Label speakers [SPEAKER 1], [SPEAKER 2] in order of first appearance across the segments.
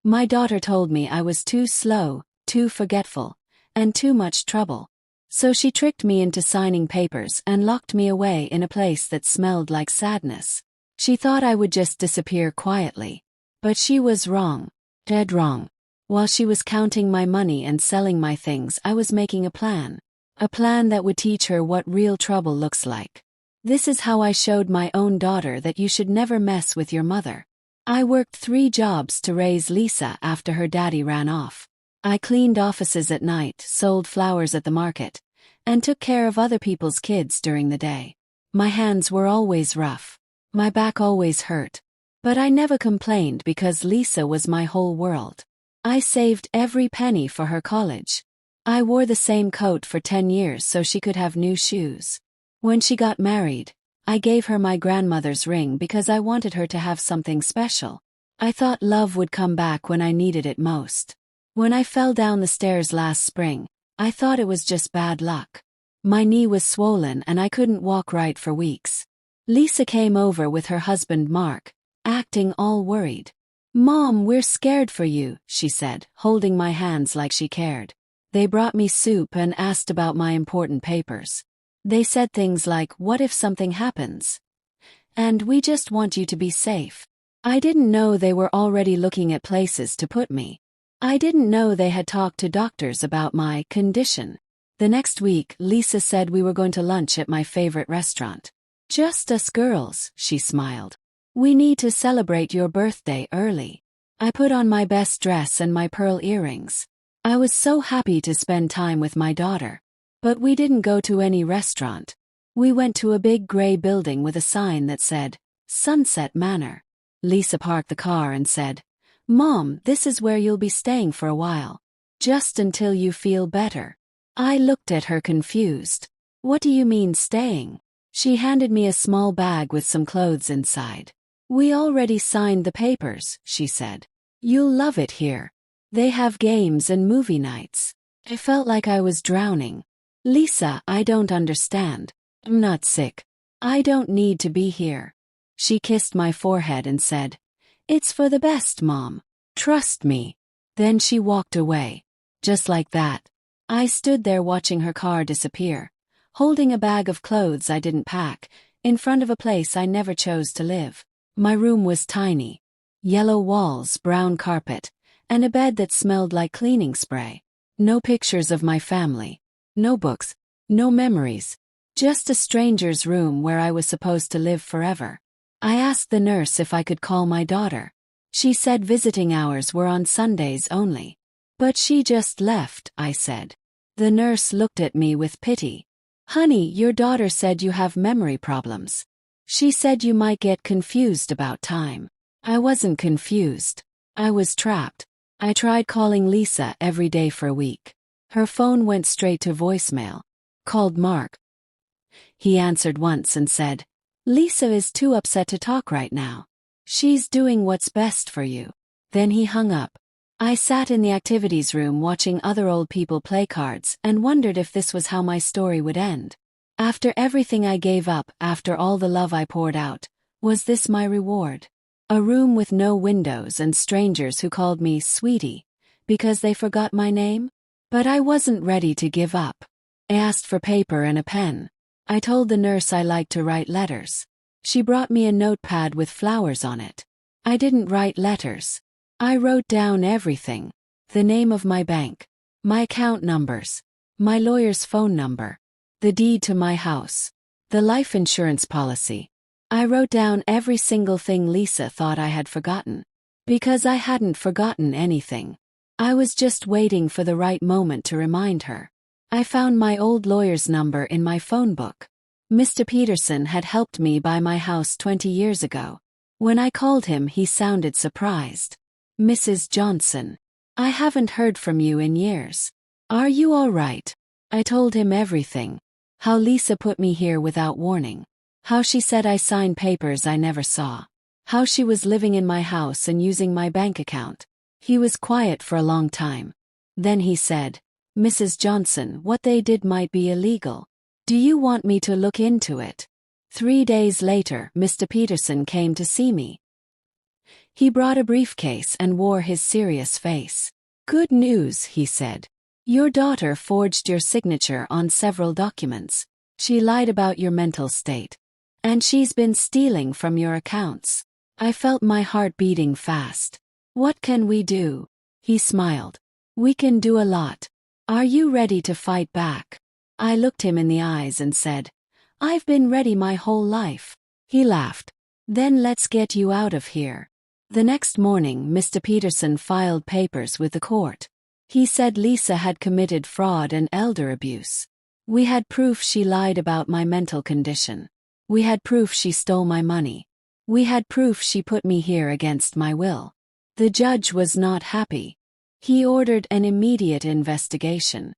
[SPEAKER 1] My daughter told me I was too slow, too forgetful, and too much trouble. So she tricked me into signing papers and locked me away in a place that smelled like sadness. She thought I would just disappear quietly. But she was wrong. Dead wrong. While she was counting my money and selling my things, I was making a plan. A plan that would teach her what real trouble looks like. This is how I showed my own daughter that you should never mess with your mother. I worked 3 jobs to raise Lisa after her daddy ran off. I cleaned offices at night, sold flowers at the market, and took care of other people's kids during the day. My hands were always rough. My back always hurt. But I never complained because Lisa was my whole world. I saved every penny for her college. I wore the same coat for 10 years so she could have new shoes. When she got married, I gave her my grandmother's ring because I wanted her to have something special. I thought love would come back when I needed it most. When I fell down the stairs last spring, I thought it was just bad luck. My knee was swollen and I couldn't walk right for weeks. Lisa came over with her husband Mark, acting all worried. "Mom, we're scared for you," she said, holding my hands like she cared. They brought me soup and asked about my important papers. They said things like, "What if something happens?" And "We just want you to be safe." I didn't know they were already looking at places to put me. I didn't know they had talked to doctors about my condition. The next week, Lisa said we were going to lunch at my favorite restaurant. "Just us girls," she smiled. "We need to celebrate your birthday early." I put on my best dress and my pearl earrings. I was so happy to spend time with my daughter. But we didn't go to any restaurant. We went to a big gray building with a sign that said, Sunset Manor. Lisa parked the car and said, "Mom, this is where you'll be staying for a while. Just until you feel better." I looked at her confused. "What do you mean staying?" She handed me a small bag with some clothes inside. "We already signed the papers," she said. "You'll love it here. They have games and movie nights." I felt like I was drowning. "Lisa, I don't understand. I'm not sick. I don't need to be here." She kissed my forehead and said, "It's for the best, Mom. Trust me." Then she walked away. Just like that. I stood there watching her car disappear, holding a bag of clothes I didn't pack, in front of a place I never chose to live. My room was tiny. Yellow walls, brown carpet, and a bed that smelled like cleaning spray. No pictures of my family. No books. No memories. Just a stranger's room where I was supposed to live forever. I asked the nurse if I could call my daughter. She said visiting hours were on Sundays only. "But she just left," I said. The nurse looked at me with pity. "Honey, your daughter said you have memory problems. She said you might get confused about time." I wasn't confused. I was trapped. I tried calling Lisa every day for a week. Her phone went straight to voicemail. Called Mark. He answered once and said, "Lisa is too upset to talk right now. She's doing what's best for you." Then he hung up. I sat in the activities room watching other old people play cards and wondered if this was how my story would end. After everything I gave up, after all the love I poured out, was this my reward? A room with no windows and strangers who called me sweetie because they forgot my name? But I wasn't ready to give up. I asked for paper and a pen. I told the nurse I liked to write letters. She brought me a notepad with flowers on it. I didn't write letters. I wrote down everything. The name of my bank. My account numbers. My lawyer's phone number. The deed to my house. The life insurance policy. I wrote down every single thing Lisa thought I had forgotten. Because I hadn't forgotten anything. I was just waiting for the right moment to remind her. I found my old lawyer's number in my phone book. Mr. Peterson had helped me buy my house 20 years ago. When I called him, he sounded surprised. "Mrs. Johnson, I haven't heard from you in years. Are you all right?" I told him everything. How Lisa put me here without warning. How she said I signed papers I never saw. How she was living in my house and using my bank account. He was quiet for a long time. Then he said, "Mrs. Johnson, what they did might be illegal. Do you want me to look into it?" 3 days later, Mr. Peterson came to see me. He brought a briefcase and wore his serious face. "Good news," he said. "Your daughter forged your signature on several documents. She lied about your mental state. And she's been stealing from your accounts." I felt my heart beating fast. "What can we do?" He smiled. "We can do a lot. Are you ready to fight back?" I looked him in the eyes and said, "I've been ready my whole life." He laughed. "Then let's get you out of here." The next morning, Mr. Peterson filed papers with the court. He said Lisa had committed fraud and elder abuse. We had proof she lied about my mental condition. We had proof she stole my money. We had proof she put me here against my will. The judge was not happy. He ordered an immediate investigation.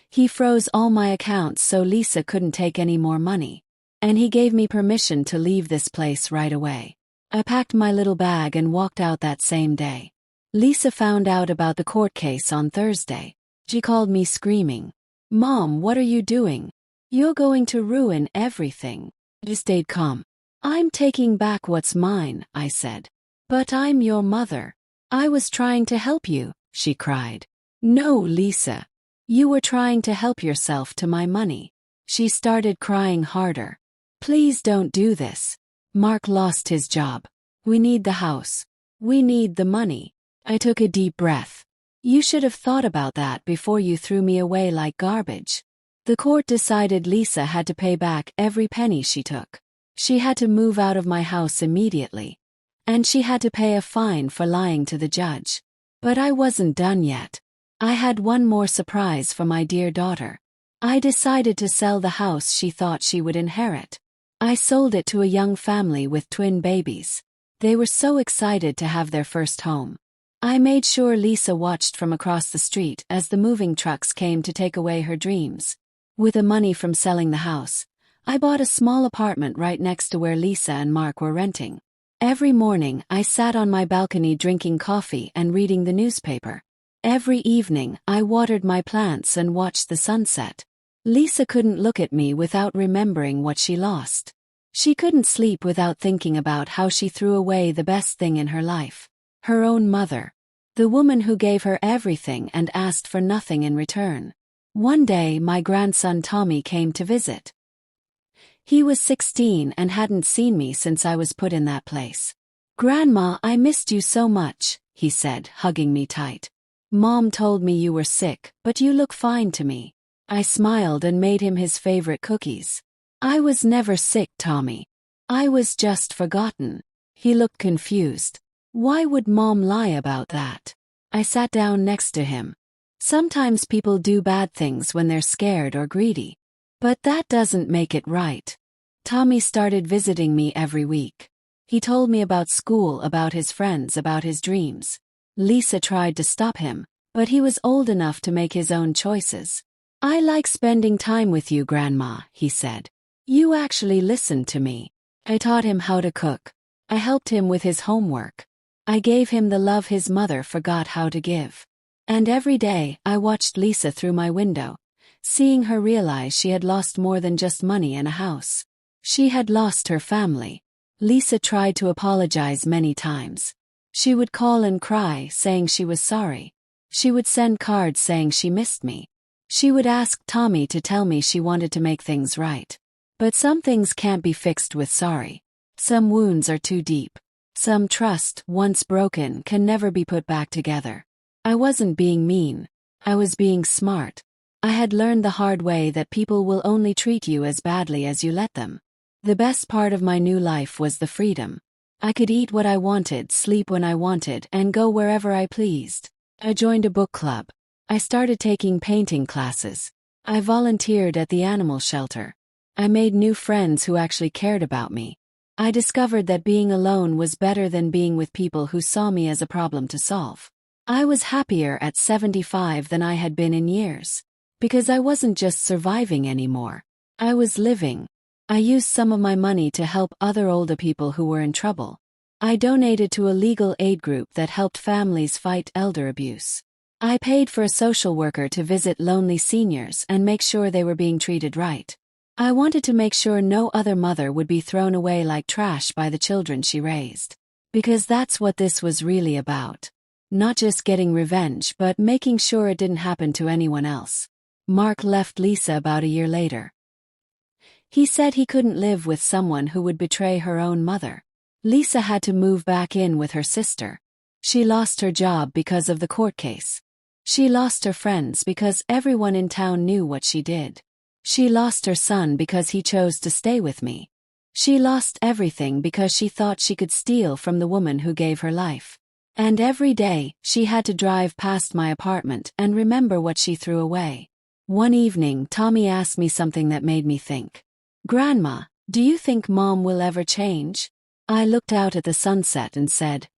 [SPEAKER 1] He froze all my accounts so Lisa couldn't take any more money. And he gave me permission to leave this place right away. I packed my little bag and walked out that same day. Lisa found out about the court case on Thursday. She called me screaming, "Mom, what are you doing? You're going to ruin everything." I stayed calm. "I'm taking back what's mine," I said. "But I'm your mother. I was trying to help you," she cried. "No, Lisa. You were trying to help yourself to my money." She started crying harder. "Please don't do this. Mark lost his job. We need the house. We need the money." I took a deep breath. "You should have thought about that before you threw me away like garbage." The court decided Lisa had to pay back every penny she took. She had to move out of my house immediately. And she had to pay a fine for lying to the judge. But I wasn't done yet. I had one more surprise for my dear daughter. I decided to sell the house she thought she would inherit. I sold it to a young family with twin babies. They were so excited to have their first home. I made sure Lisa watched from across the street as the moving trucks came to take away her dreams. With the money from selling the house, I bought a small apartment right next to where Lisa and Mark were renting. Every morning, I sat on my balcony drinking coffee and reading the newspaper. Every evening, I watered my plants and watched the sunset. Lisa couldn't look at me without remembering what she lost. She couldn't sleep without thinking about how she threw away the best thing in her life. Her own mother. The woman who gave her everything and asked for nothing in return. One day, my grandson Tommy came to visit. He was 16 and hadn't seen me since I was put in that place. "Grandma, I missed you so much," he said, hugging me tight. "Mom told me you were sick, but you look fine to me." I smiled and made him his favorite cookies. "I was never sick, Tommy. I was just forgotten." He looked confused. "Why would Mom lie about that?" I sat down next to him. "Sometimes people do bad things when they're scared or greedy. But that doesn't make it right." Tommy started visiting me every week. He told me about school, about his friends, about his dreams. Lisa tried to stop him, but he was old enough to make his own choices. "I like spending time with you, Grandma," he said. "You actually listened to me." I taught him how to cook. I helped him with his homework. I gave him the love his mother forgot how to give. And every day, I watched Lisa through my window, seeing her realize she had lost more than just money and a house. She had lost her family. Lisa tried to apologize many times. She would call and cry, saying she was sorry. She would send cards saying she missed me. She would ask Tommy to tell me she wanted to make things right. But some things can't be fixed with sorry. Some wounds are too deep. Some trust, once broken, can never be put back together. I wasn't being mean. I was being smart. I had learned the hard way that people will only treat you as badly as you let them. The best part of my new life was the freedom. I could eat what I wanted, sleep when I wanted, and go wherever I pleased. I joined a book club. I started taking painting classes. I volunteered at the animal shelter. I made new friends who actually cared about me. I discovered that being alone was better than being with people who saw me as a problem to solve. I was happier at 75 than I had been in years. Because I wasn't just surviving anymore. I was living. I used some of my money to help other older people who were in trouble. I donated to a legal aid group that helped families fight elder abuse. I paid for a social worker to visit lonely seniors and make sure they were being treated right. I wanted to make sure no other mother would be thrown away like trash by the children she raised. Because that's what this was really about. Not just getting revenge, but making sure it didn't happen to anyone else. Mark left Lisa about a year later. He said he couldn't live with someone who would betray her own mother. Lisa had to move back in with her sister. She lost her job because of the court case. She lost her friends because everyone in town knew what she did. She lost her son because he chose to stay with me. She lost everything because she thought she could steal from the woman who gave her life. And every day, she had to drive past my apartment and remember what she threw away. One evening, Tommy asked me something that made me think. "Grandma, do you think Mom will ever change?" I looked out at the sunset and said,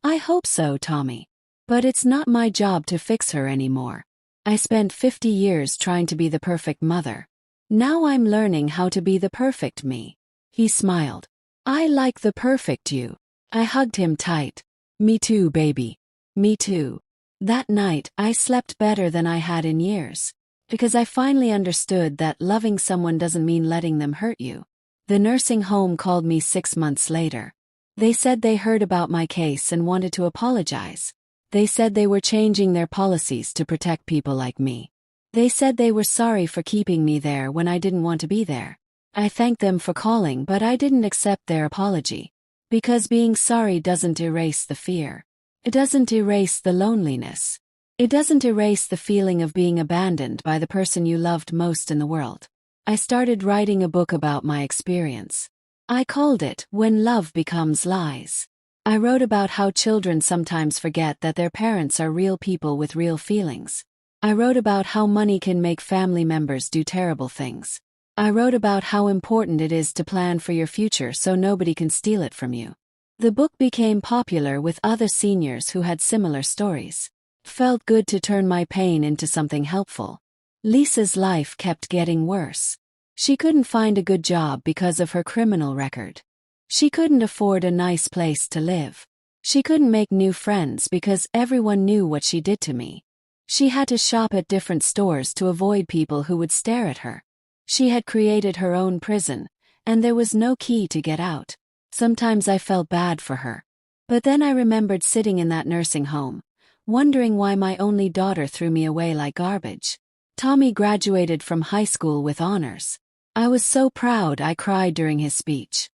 [SPEAKER 1] "I hope so, Tommy. But it's not my job to fix her anymore. I spent 50 years trying to be the perfect mother. Now I'm learning how to be the perfect me." He smiled. "I like the perfect you." I hugged him tight. "Me too, baby. Me too." That night, I slept better than I had in years. Because I finally understood that loving someone doesn't mean letting them hurt you. The nursing home called me 6 months later. They said they heard about my case and wanted to apologize. They said they were changing their policies to protect people like me. They said they were sorry for keeping me there when I didn't want to be there. I thanked them for calling, but I didn't accept their apology. Because being sorry doesn't erase the fear. It doesn't erase the loneliness. It doesn't erase the feeling of being abandoned by the person you loved most in the world. I started writing a book about my experience. I called it When Love Becomes Lies. I wrote about how children sometimes forget that their parents are real people with real feelings. I wrote about how money can make family members do terrible things. I wrote about how important it is to plan for your future so nobody can steal it from you. The book became popular with other seniors who had similar stories. It felt good to turn my pain into something helpful. Lisa's life kept getting worse. She couldn't find a good job because of her criminal record. She couldn't afford a nice place to live. She couldn't make new friends because everyone knew what she did to me. She had to shop at different stores to avoid people who would stare at her. She had created her own prison, and there was no key to get out. Sometimes I felt bad for her. But then I remembered sitting in that nursing home, wondering why my only daughter threw me away like garbage. Tommy graduated from high school with honors. I was so proud I cried during his speech.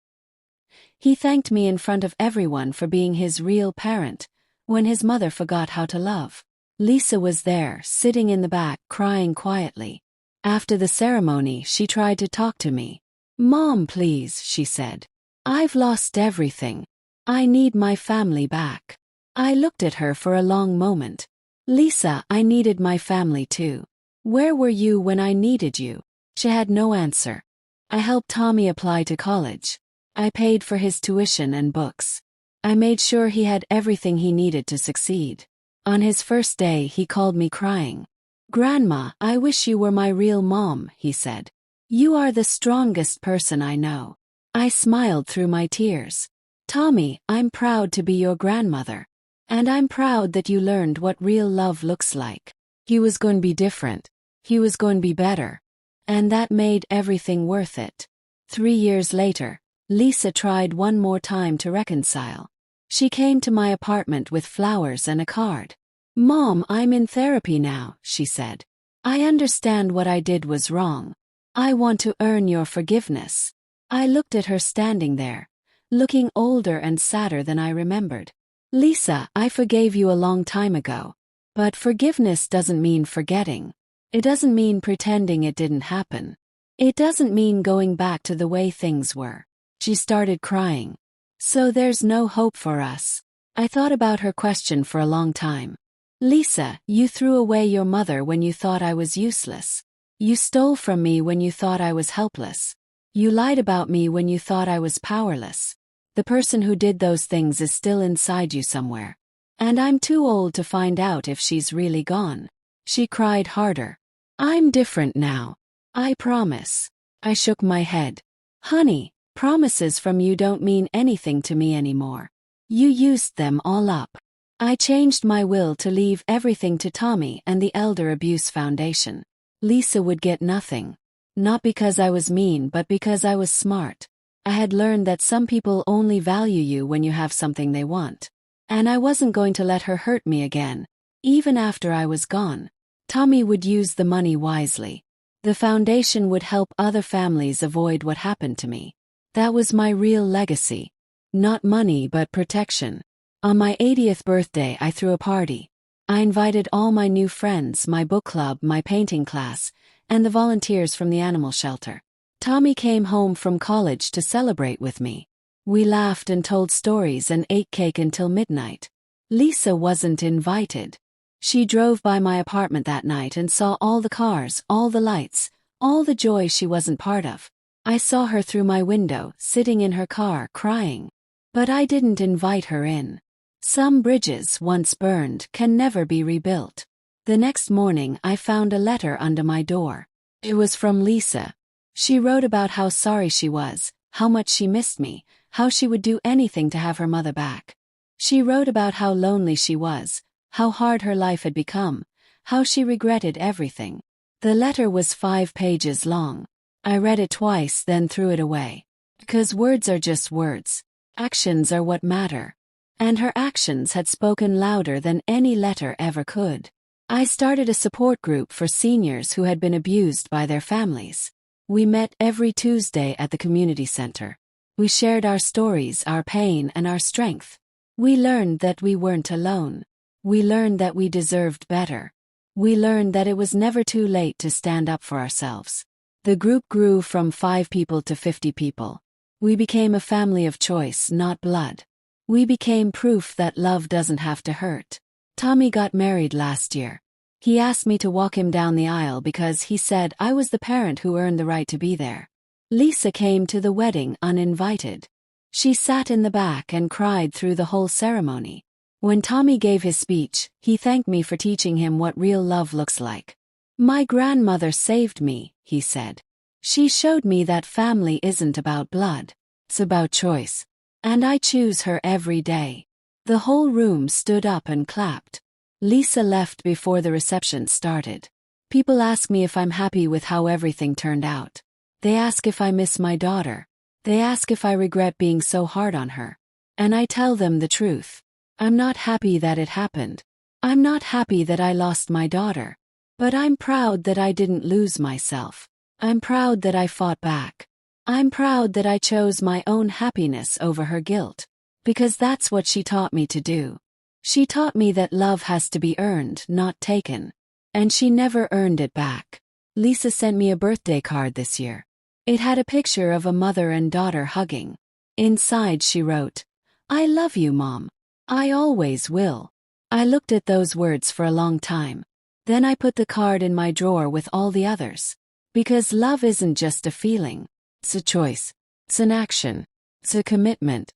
[SPEAKER 1] He thanked me in front of everyone for being his real parent, when his mother forgot how to love. Lisa was there, sitting in the back, crying quietly. After the ceremony, she tried to talk to me. "Mom, please," she said. "I've lost everything. I need my family back." I looked at her for a long moment. "Lisa, I needed my family too. Where were you when I needed you?" She had no answer. I helped Tommy apply to college. I paid for his tuition and books. I made sure he had everything he needed to succeed. On his first day, he called me crying. "Grandma, I wish you were my real mom," he said. "You are the strongest person I know." I smiled through my tears. "Tommy, I'm proud to be your grandmother. And I'm proud that you learned what real love looks like." He was going to be different. He was going to be better. And that made everything worth it. 3 years later, Lisa tried one more time to reconcile. She came to my apartment with flowers and a card. "Mom, I'm in therapy now," she said. "I understand what I did was wrong. I want to earn your forgiveness." I looked at her standing there, looking older and sadder than I remembered. "Lisa, I forgave you a long time ago. But forgiveness doesn't mean forgetting. It doesn't mean pretending it didn't happen. It doesn't mean going back to the way things were." She started crying. "So there's no hope for us?" I thought about her question for a long time. "Lisa, you threw away your mother when you thought I was useless. You stole from me when you thought I was helpless. You lied about me when you thought I was powerless. The person who did those things is still inside you somewhere. And I'm too old to find out if she's really gone." She cried harder. "I'm different now. I promise." I shook my head. "Honey, promises from you don't mean anything to me anymore. You used them all up." I changed my will to leave everything to Tommy and the Elder Abuse Foundation. Lisa would get nothing. Not because I was mean, but because I was smart. I had learned that some people only value you when you have something they want. And I wasn't going to let her hurt me again. Even after I was gone, Tommy would use the money wisely. The foundation would help other families avoid what happened to me. That was my real legacy. Not money but protection. On my 80th birthday I threw a party. I invited all my new friends, my book club, my painting class, and the volunteers from the animal shelter. Tommy came home from college to celebrate with me. We laughed and told stories and ate cake until midnight. Lisa wasn't invited. She drove by my apartment that night and saw all the cars, all the lights, all the joy she wasn't part of. I saw her through my window, sitting in her car, crying. But I didn't invite her in. Some bridges, once burned, can never be rebuilt. The next morning I found a letter under my door. It was from Lisa. She wrote about how sorry she was, how much she missed me, how she would do anything to have her mother back. She wrote about how lonely she was, how hard her life had become, how she regretted everything. The letter was 5 pages long. I read it twice, then threw it away. Because words are just words. Actions are what matter. And her actions had spoken louder than any letter ever could. I started a support group for seniors who had been abused by their families. We met every Tuesday at the community center. We shared our stories, our pain, and our strength. We learned that we weren't alone. We learned that we deserved better. We learned that it was never too late to stand up for ourselves. The group grew from 5 people to 50 people. We became a family of choice, not blood. We became proof that love doesn't have to hurt. Tommy got married last year. He asked me to walk him down the aisle because he said I was the parent who earned the right to be there. Lisa came to the wedding uninvited. She sat in the back and cried through the whole ceremony. When Tommy gave his speech, he thanked me for teaching him what real love looks like. My grandmother saved me, he said. She showed me that family isn't about blood. It's about choice. And I choose her every day. The whole room stood up and clapped. Lisa left before the reception started. People ask me if I'm happy with how everything turned out. They ask if I miss my daughter. They ask if I regret being so hard on her. And I tell them the truth. I'm not happy that it happened. I'm not happy that I lost my daughter. But I'm proud that I didn't lose myself. I'm proud that I fought back. I'm proud that I chose my own happiness over her guilt. Because that's what she taught me to do. She taught me that love has to be earned, not taken. And she never earned it back. Lisa sent me a birthday card this year. It had a picture of a mother and daughter hugging. Inside she wrote, "I love you, Mom. I always will." I looked at those words for a long time. Then I put the card in my drawer with all the others. Because love isn't just a feeling. It's a choice. It's an action. It's a commitment.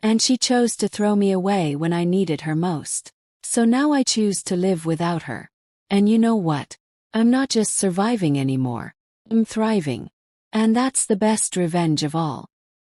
[SPEAKER 1] And she chose to throw me away when I needed her most. So now I choose to live without her. And you know what? I'm not just surviving anymore. I'm thriving. And that's the best revenge of all.